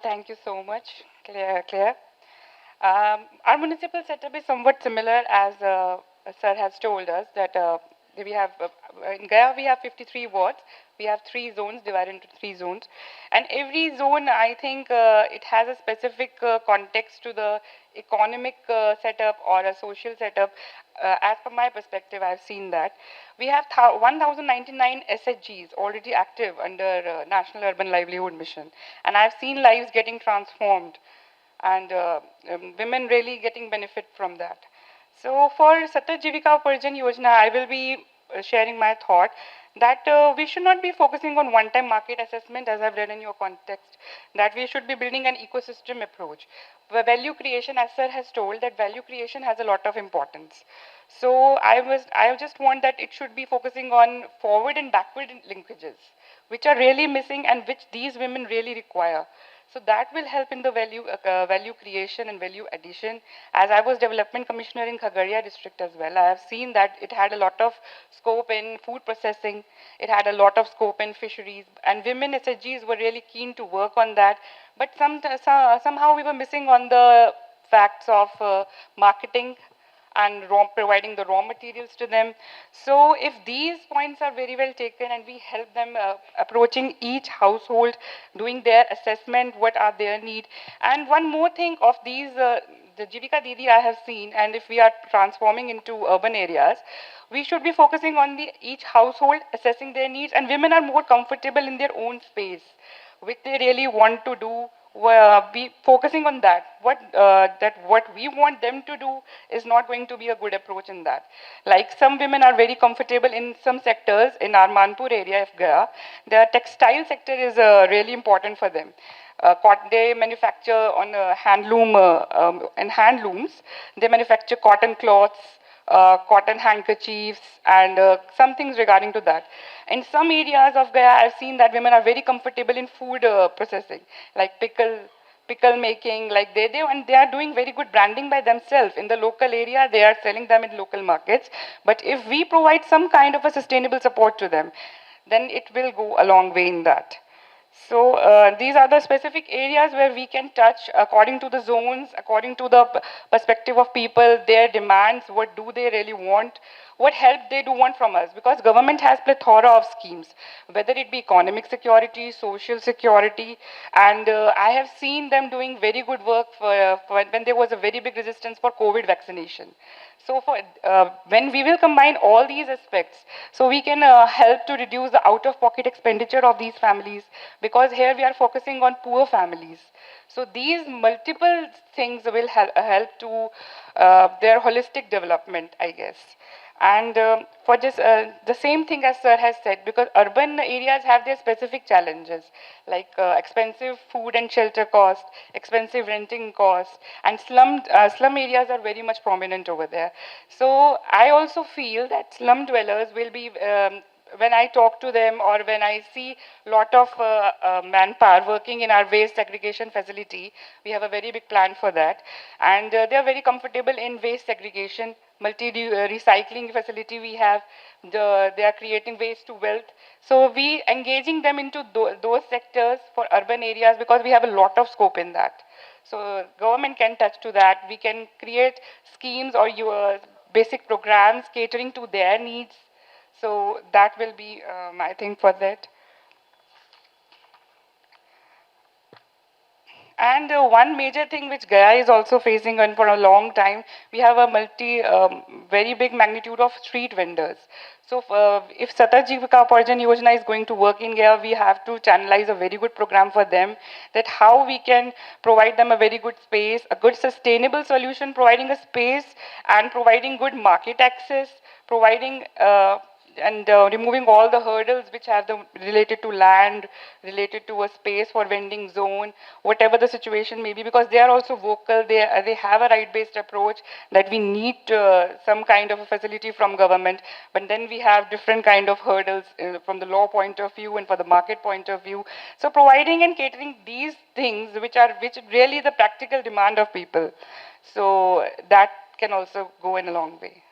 Thank you so much, Claire. Our municipal setup is somewhat similar as Sir has told us that we have in Gaya we have 53 wards. We have three zones divided into three zones, and every zone I think it has a specific context to the economic setup or a social setup. As from my perspective, I've seen that we have 1,099 SHGs already active under National Urban Livelihood Mission, and I've seen lives getting transformed and women really getting benefit from that. So for Satyat Jivika Uparjan Yojana, I will be sharing my thought that we should not be focusing on one-time market assessment, as I've read in your context, that we should be building an ecosystem approach. The value creation, as Sir has told, that value creation has a lot of importance. So I just want that it should be focusing on forward and backward linkages, which are really missing and which these women really require. So that will help in the value creation and value addition. As I was development commissioner in Khagaria district as well, I have seen that it had a lot of scope in food processing. It had a lot of scope in fisheries, and women SHGs were really keen to work on that. But somehow we were missing on the facts of marketing and providing the raw materials to them. So if these points are very well taken and we help them approaching each household, doing their assessment, what are their need. And one more thing of these, the Jivika Didi I have seen, and if we are transforming into urban areas, we should be focusing on the each household, assessing their needs, and women are more comfortable in their own space, which they really want to do. Be focusing on that. What we want them to do is not going to be a good approach in that. Like some women are very comfortable in some sectors in our Manpur area of Gaya. The textile sector is really important for them. They manufacture on handloom and handlooms. They manufacture cotton cloths, cotton handkerchiefs, and some things regarding to that. In some areas of Gaya, I've seen that women are very comfortable in food processing, like pickle making, like and they are doing very good branding by themselves in the local area. They are selling them in local markets. But if we provide some kind of a sustainable support to them, then it will go a long way in that. So these are the specific areas where we can touch according to the zones, according to the perspective of people, their demands, what do they really want, what help they do want from us. Because government has plethora of schemes, whether it be economic security, social security, and I have seen them doing very good work for when there was a very big resistance for COVID vaccination. So for when we will combine all these aspects, so we can help to reduce the out-of-pocket expenditure of these families, because here we are focusing on poor families. So these multiple things will help to their holistic development, I guess. And for just the same thing as Sir has said, because urban areas have their specific challenges, like expensive food and shelter cost, expensive renting costs, and slum areas are very much prominent over there. So I also feel that slum dwellers will be when I talk to them or when I see a lot of manpower working in our waste segregation facility, we have a very big plan for that. And they are very comfortable in waste segregation, recycling facility we have. They are creating waste to wealth. So we engaging them into those sectors for urban areas because we have a lot of scope in that. So government can touch to that. We can create schemes or your basic programs catering to their needs. So that will be my thing for that. And one major thing which Gaya is also facing, and for a long time, we have a very big magnitude of street vendors. So if Satajivika Parjan Yojana is going to work in Gaya, we have to channelize a very good program for them, that how we can provide them a very good space, a good sustainable solution, providing a space and providing good market access, providing and removing all the hurdles which have the related to land, related to a space for vending zone, whatever the situation may be, because they are also vocal. They have a right-based approach that we need some kind of a facility from government, but then we have different kind of hurdles from the law point of view and for the market point of view. So providing and catering these things which really the practical demand of people. So that can also go in a long way.